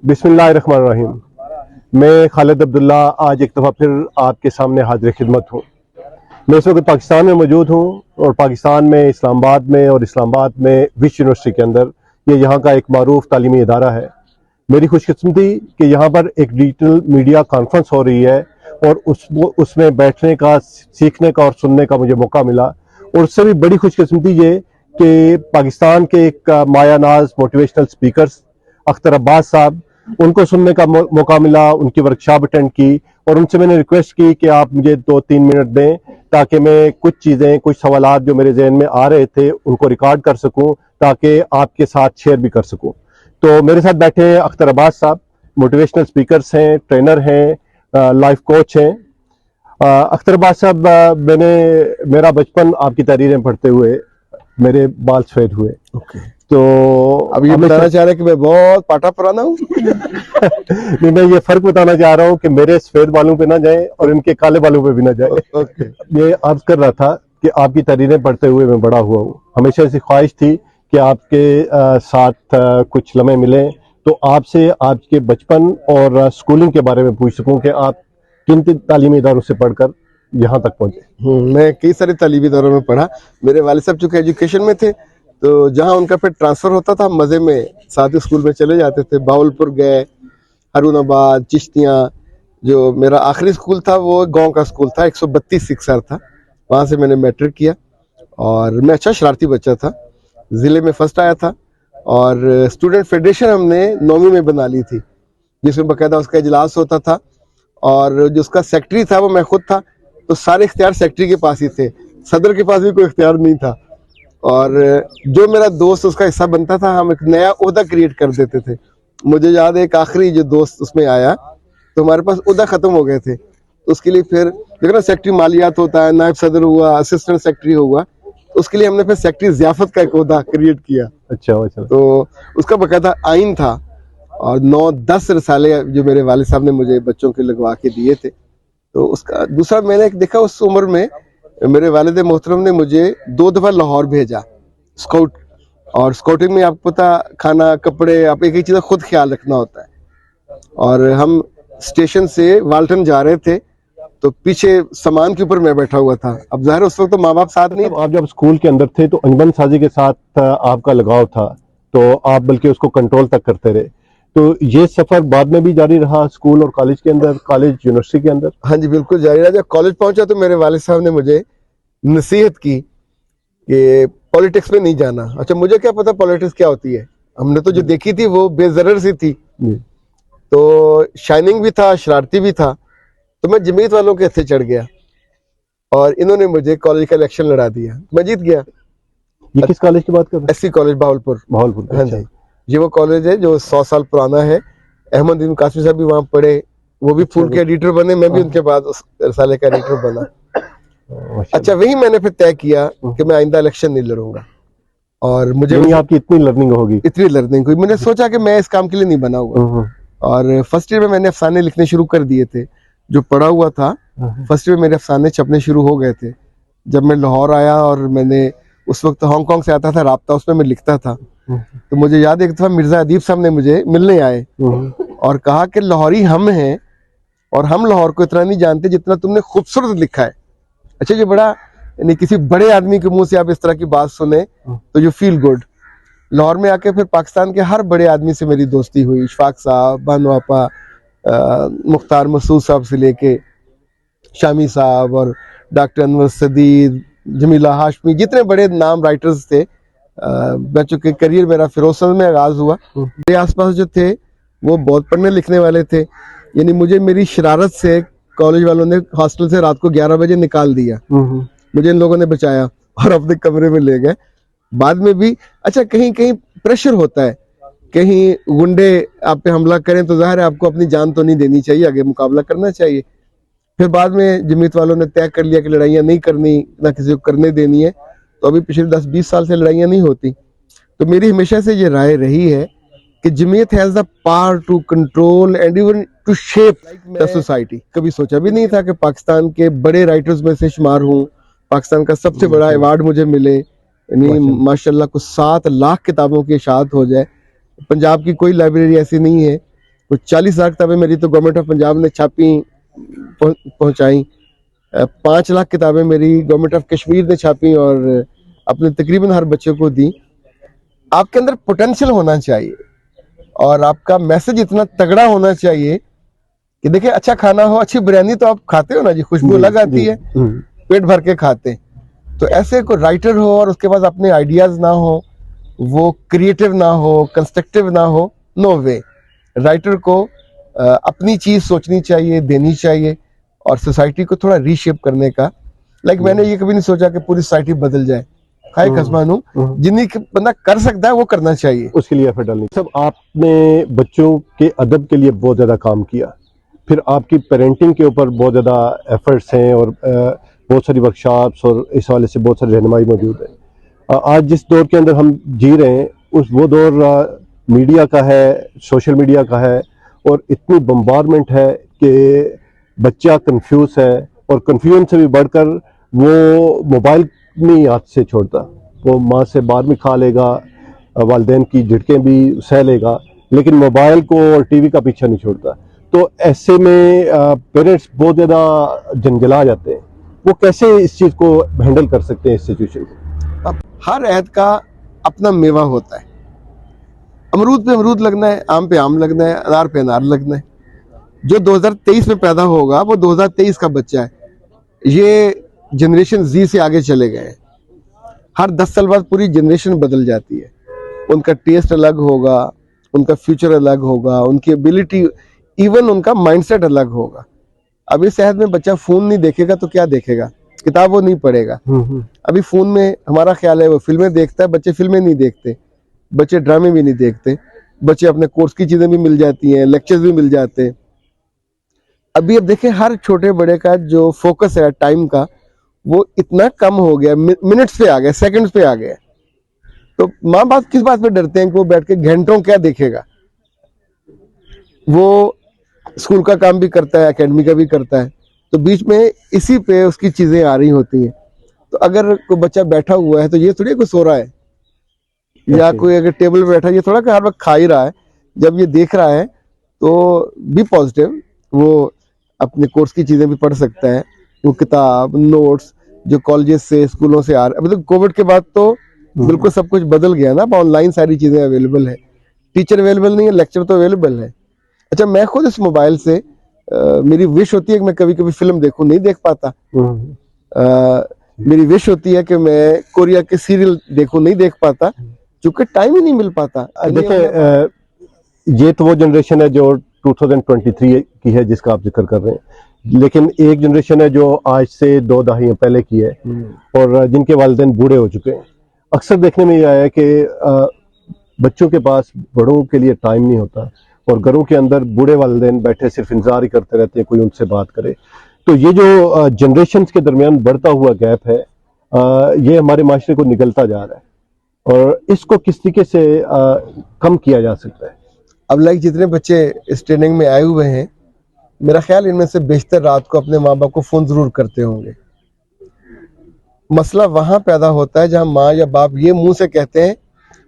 बिस्मिल्लाहिर्रहमानिर्रहीम। मैं खालिद अब्दुल्ला आज एक दफ़ा फिर आपके सामने हाजिर खिदमत हूँ। मैं इस वक्त पाकिस्तान में मौजूद हूँ और पाकिस्तान में इस्लामाबाद में विश्व यूनिवर्सिटी के अंदर ये यहाँ का एक मारूफ तालीमी इदारा है। मेरी खुशकिस्मती कि यहाँ पर एक डिजिटल मीडिया कॉन्फ्रेंस हो रही है और उसमें बैठने का, सीखने का और सुनने का मुझे मौका मिला। और उससे भी बड़ी खुशकिस्मती ये कि पाकिस्तान के एक मायानाज मोटिवेशनल स्पीकर्स अख्तर अब्बास साहब, उनको सुनने का मौका मिला, उनकी वर्कशॉप अटेंड की और उनसे मैंने रिक्वेस्ट की कि आप मुझे 2-3 मिनट दें ताकि मैं कुछ चीज़ें, कुछ सवालात जो मेरे जहन में आ रहे थे उनको रिकॉर्ड कर सकूं ताकि आपके साथ शेयर भी कर सकूं। तो मेरे साथ बैठे हैं अख्तर अब्बास साहब, मोटिवेशनल स्पीकर्स हैं, ट्रेनर हैं, लाइफ कोच हैं। अख्तर अब्बास साहब, मेरा बचपन आपकी तहरीरें पढ़ते हुए मेरे बाल सफेद हुए। तो अब ये बताना चाह रहे हैं कि मैं बहुत पाटा पुराना हूँ। नहीं, मैं ये फर्क बताना चाह रहा हूँ कि मेरे सफेद बालों पे ना जाए और इनके काले बालों पे भी ना जाए। ये अर्ज कर रहा था कि आपकी तहरीरें पढ़ते हुए मैं बड़ा हुआ हूँ। हमेशा ऐसी ख्वाहिश थी कि आपके साथ कुछ लम्हे मिले तो आपसे आपके बचपन और स्कूलिंग के बारे में पूछ सकूं कि आप किन तालीमी इदारों से पढ़कर यहाँ तक पहुंचे। मैं कई सारे तालीमी इदारों में पढ़ा। मेरे वालिद साहब चूंकि एजुकेशन में थे तो जहाँ उनका फिर ट्रांसफर होता था मजे में साथ ही स्कूल में चले जाते थे। बावलपुर गए, हारूनाबाद, चिश्तियाँ। जो मेरा आखिरी स्कूल था वो गांव का स्कूल था, 132 सिक्सर था। वहाँ से मैंने मैट्रिक किया और मैं अच्छा शरारती बच्चा था, ज़िले में फर्स्ट आया था। और स्टूडेंट फेडरेशन हमने 9वीं में बना ली थी जिसमें बाकायदा उसका इजलास होता था और जो उसका सेक्रेटरी था वो मैं खुद था। तो सारे इख्तियार सेक्रेटरी के पास ही थे, सदर के पास भी कोई इख्तियार नहीं था। और जो मेरा दोस्त उसका हिस्सा बनता था हम एक नया ओहदा क्रिएट कर देते थे। मुझे याद है एक आखिरी जो दोस्त उसमें आया तो हमारे पास ओहदा खत्म हो गए थे, तो उसके लिए फिर देखो ना, सेक्रेटरी मालियात होता है, नायब सदर हुआ, असिस्टेंट सेक्रेटरी हुआ, तो उसके लिए हमने फिर सेक्रेटरी ज़ियाफत का एक ओहदा क्रिएट किया। अच्छा। तो उसका बाकायदा आइन था और 9-10 रसाले जो मेरे वालिद साहब ने मुझे बच्चों के लगवा के दिए थे। तो उसका दूसरा मैंने देखा, उस उम्र में मेरे वालिद मोहतरम ने मुझे 2 दफ़ा लाहौर भेजा स्काउट। और स्काउटिंग में आपको पता, खाना, कपड़े, आप एक चीज़ का खुद ख्याल रखना होता है। और हम स्टेशन से वाल्टन जा रहे थे तो पीछे सामान के ऊपर मैं बैठा हुआ था। अब जाहिर उस वक्त तो माँ बाप साथ नहीं। आप जब स्कूल के अंदर थे तो अंजुमन साजी के साथ आपका लगाव था, तो आप बल्कि उसको कंट्रोल तक करते रहे। तो ये सफर बाद में भी जारी रहा स्कूल और कॉलेज के अंदर, कॉलेज यूनिवर्सिटी के अंदर? हाँ जी, बिल्कुल जारी रहा। जब कॉलेज पहुंचा तो मेरे वालिद साहब ने मुझे नसीहत की कि पॉलिटिक्स में नहीं जाना। अच्छा, मुझे क्या पता पॉलिटिक्स क्या होती है, हमने तो जो देखी थी वो बेजरर सी थी। तो शाइनिंग भी था, शरारती भी था। तो मैं जमीयत वालों के हथे चढ़ गया और इन्होंने मुझे कॉलेज का इलेक्शन लड़ा दिया, मैं जीत गया। ये किस कॉलेज की बात कर रहे हैं? SC college Bahawalpur. हाँ जी, ये वो कॉलेज है जो 100 साल पुराना है। अहमद बिन कासिम साहब भी वहाँ पढ़े, वो भी फूल के एडिटर बने, मैं भी उनके बाद उस रसाले का एडिटर बना। अच्छा, वही मैंने फिर तय किया कि मैं आइंदा इलेक्शन नहीं लड़ूंगा। और मुझे आपकी इतनी लर्निंग होगी? इतनी लर्निंग हुई, मैंने सोचा कि मैं इस काम के लिए नहीं बना हुआ। और फर्स्ट ईयर में मैंने अफसाने लिखने शुरू कर दिए थे, जो पढ़ा हुआ था। फर्स्ट ईयर में मेरे अफसाने छपने शुरू हो गए थे। जब मैं लाहौर आया और मैंने उस वक्त हांगकांग से आता था राब्ता, उसमें मैं लिखता था। तो मुझे याद है एक दफा मिर्जा अदीब साहब ने मुझे मिलने आए और कहा कि लाहौरी हम हैं और हम लाहौर को इतना नहीं जानते जितना तुमने खूबसूरत लिखा है। अच्छा, ये बड़ा, यानी किसी बड़े आदमी के मुंह से आप इस तरह की बात सुने तो यू फील गुड। लाहौर में आके फिर पाकिस्तान के हर बड़े आदमी से मेरी दोस्ती हुई, इशफाक साहब, बानो आपा, मुख्तार मसूद साहब से लेके शामी साहब और डॉक्टर अनवर सदीद, जमीला हाशमी, जितने बड़े नाम राइटर्स थे। बच्चों के करियर मेरा फिरोजपुर में आगाज हुआ। मेरे आसपास जो थे वो बहुत पढ़ने लिखने वाले थे, यानी मुझे मेरी शरारत से कॉलेज वालों ने हॉस्टल से रात को 11 बजे निकाल दिया। मुझे इन लोगों ने बचाया और अपने कमरे में ले गए। बाद में भी अच्छा, कहीं कहीं प्रेशर होता है, कहीं गुंडे आप पे हमला करें तो जाहिर है आपको अपनी जान तो नहीं देनी चाहिए, आगे मुकाबला करना चाहिए। फिर बाद में जमीयत वालों ने तय कर लिया कि लड़ाइयाँ नहीं करनी, ना किसी को करने देनी है। तो अभी पिछले 10-20 साल से लड़ाइयाँ नहीं होती। तो मेरी हमेशा से ये राय रही है कि Jamiat has the power to control and even to shape the society. कभी सोचा भी नहीं था कि पाकिस्तान के बड़े राइटर्स में से शुमार हूँ, पाकिस्तान का सबसे बड़ा अवार्ड मुझे मिले, यानी माशाल्लाह कुछ 7 लाख किताबों की इशाअत हो जाए। पंजाब की कोई लाइब्रेरी ऐसी नहीं है कुछ 40,000 किताबें मेरी तो गवर्नमेंट ऑफ पंजाब ने छापी पहुंचाई, 5 लाख किताबें मेरी गवर्नमेंट ऑफ कश्मीर ने छापी और अपने तकरीबन हर बच्चे को दी। आपके अंदर पोटेंशियल होना चाहिए और आपका मैसेज इतना तगड़ा होना चाहिए कि देखिए, अच्छा खाना हो, अच्छी बिरयानी तो आप खाते हो ना जी, खुशबू अलग आती है, पेट भर के खाते। तो ऐसे कोई राइटर हो और उसके पास अपने आइडियाज ना हो, वो क्रिएटिव ना हो, कंस्ट्रक्टिव ना हो, नो वे। राइटर को अपनी चीज सोचनी चाहिए, देनी चाहिए और सोसाइटी को थोड़ा रीशेप करने का। मैंने ये कभी नहीं सोचा कि पूरी सोसाइटी बदल जाए, खाए खसमानू, जिन्नी बंदा कर सकता है वो करना चाहिए, उसके लिए एफर्ट डालनी। सब आपने बच्चों के अदब के लिए बहुत ज़्यादा काम किया, फिर आपकी पेरेंटिंग के ऊपर बहुत ज़्यादा एफर्ट्स हैं और बहुत सारी वर्कशॉप्स और इस वाले से बहुत सारी रहनुमाई मौजूद है। आज जिस दौर के अंदर हम जी रहे हैं वो दौर मीडिया का है, सोशल मीडिया का है और इतनी बम्बारमेंट है कि बच्चा कंफ्यूज है और कंफ्यूजन से भी बढ़कर वो मोबाइल नहीं हाथ से छोड़ता। वो माँ से बाहर भी खा लेगा, वालिदैन की झिड़कें भी सह लेगा, लेकिन मोबाइल को और टीवी का पीछा नहीं छोड़ता। तो ऐसे में पेरेंट्स बहुत ज़्यादा जंजला जाते हैं। वो कैसे इस चीज़ को हैंडल कर सकते हैं, इस सिचुएशन को? अब हर ऐद का अपना मेवा होता है। अमरूद पे अमरूद लगना है, आम पे आम लगना है, अनार पे अनार लगना है। जो 2023 में पैदा होगा वो 2023 का बच्चा है। ये जनरेशन जी से आगे चले गए हैं। हर 10 साल बाद पूरी जनरेशन बदल जाती है। उनका टेस्ट अलग होगा, उनका फ्यूचर अलग होगा, उनकी एबिलिटी, इवन उनका माइंडसेट अलग होगा। अब इस शहर में बच्चा फोन नहीं देखेगा तो क्या देखेगा, किताब वो नहीं पढ़ेगा। अभी फोन में हमारा ख्याल है वो फिल्में देखता है, बच्चे फिल्में नहीं देखते, बच्चे ड्रामे भी नहीं देखते, बच्चे अपने कोर्स की चीजें भी मिल जाती हैं, लेक्चर्स भी मिल जाते हैं। अभी अब देखें, हर छोटे बड़े का जो फोकस है टाइम का, वो इतना कम हो गया, मिनट्स पे आ गया, सेकंड्स पे आ गया। तो माँ बाप किस बात पे डरते हैं कि वो बैठ के घंटों क्या देखेगा। वो स्कूल का काम भी करता है, एकेडमी का भी करता है, तो बीच में इसी पे उसकी चीजें आ रही होती हैं। तो अगर कोई बच्चा बैठा हुआ है तो ये थोड़ी कोई सो रहा है, या कोई अगर टेबल पे बैठा है, ये थोड़ा कि हर वक्त खा ही रहा है। जब ये देख रहा है तो बी पॉजिटिव, वो अपने कोर्स की चीजें भी पढ़ सकता है, वो किताब, नोट्स जो कॉलेजेस से, स्कूलों से आ रहे। अभी तो कोविड के बाद तो बिल्कुल सब कुछ बदल गया ना, ऑनलाइन सारी चीजें अवेलेबल है, टीचर अवेलेबल नहीं है, लेक्चर तो अवेलेबल है। अच्छा, मैं खुद इस मोबाइल से मेरी विश होती है कि मैं कभी कभी फिल्म देखूं, नहीं देख पाता। मेरी विश होती है कि मैं कोरिया के सीरियल देखूं, नहीं देख पाता, क्योंकि टाइम ही नहीं मिल पाता। देखिए, ये तो वो जनरेशन है जो 2023 की है जिसका आप जिक्र कर रहे हैं, लेकिन एक जनरेशन है जो आज से 2 दहाइयां पहले की है और जिनके वालिदैन बूढ़े हो चुके हैं। अक्सर देखने में ये आया है कि बच्चों के पास बड़ों के लिए टाइम नहीं होता और घरों के अंदर बूढ़े वालिदैन बैठे सिर्फ इंतजार ही करते रहते हैं कोई उनसे बात करे। तो ये जो जनरेशन्स के दरमियान बढ़ता हुआ गैप है, ये हमारे माशरे को निकलता जा रहा है और इसको किस तरीके से कम किया जा सकता है? अब जितने बच्चे इस ट्रेनिंग में आए हुए हैं, मेरा ख्याल इनमें से बेशतर रात को अपने माँ बाप को फोन जरूर करते होंगे। मसला वहां पैदा होता है जहां माँ या बाप ये मुंह से कहते हैं,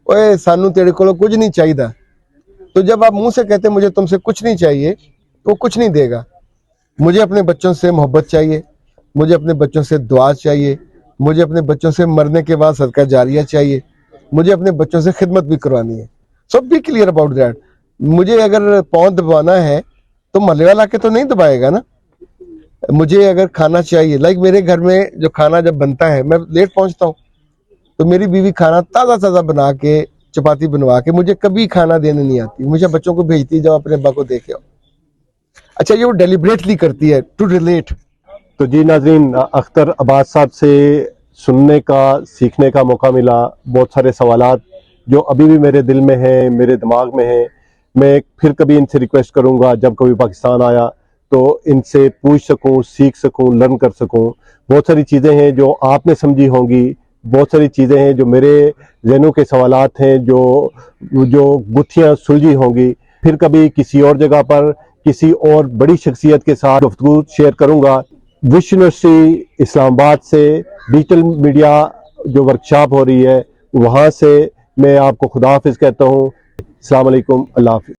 ओए सानू तेरे को कुछ नहीं चाहिए। तो जब आप मुंह से कहते हैं मुझे तुमसे कुछ नहीं चाहिए, तो वो कुछ नहीं देगा। मुझे अपने बच्चों से मोहब्बत चाहिए, मुझे अपने बच्चों से दुआ चाहिए, मुझे अपने बच्चों से मरने के बाद सदका जारिया चाहिए, मुझे अपने बच्चों से खिदमत भी करवानी है। सो बी क्लियर अबाउट दैट। मुझे अगर पाँव दबाना है तो महल्ले वाला के तो नहीं दबाएगा ना। मुझे अगर खाना चाहिए, मेरे घर में जो खाना जब बनता है, मैं लेट पहुंचता हूँ, तो मेरी बीवी खाना ताज़ा ताज़ा बना के, चपाती बनवा के, मुझे कभी खाना देने नहीं आती, मुझे बच्चों को भेजती है, जब अपने अब्बा को देखे आओ। अच्छा, ये वो डेलिब्रेटली करती है टू रिलेट। तो जी नाज़रीन, अख्तर अब्बास साहब से सुनने का, सीखने का मौका मिला। बहुत सारे सवालात जो अभी भी मेरे दिल में हैं, मेरे दिमाग में हैं। मैं फिर कभी इनसे रिक्वेस्ट करूंगा जब कभी पाकिस्तान आया तो इनसे पूछ सकूं, सीख सकूं, लर्न कर सकूं। बहुत सारी चीज़ें हैं जो आपने समझी होंगी, बहुत सारी चीज़ें हैं जो मेरे ज़हनों के सवालात हैं जो गुत्थियां सुलझी होंगी। फिर कभी किसी और जगह पर किसी और बड़ी शख्सियत के साथ गुफ्तगू शेयर करूंगा। विश्व यूनिवर्सिटी इस्लामाबाद से डिजिटल मीडिया जो वर्कशॉप हो रही है, वहाँ से मैं आपको खुदा हाफिज़ कहता हूँ। अस्सलाम वालेकुम, अल्लाह हाफिज़।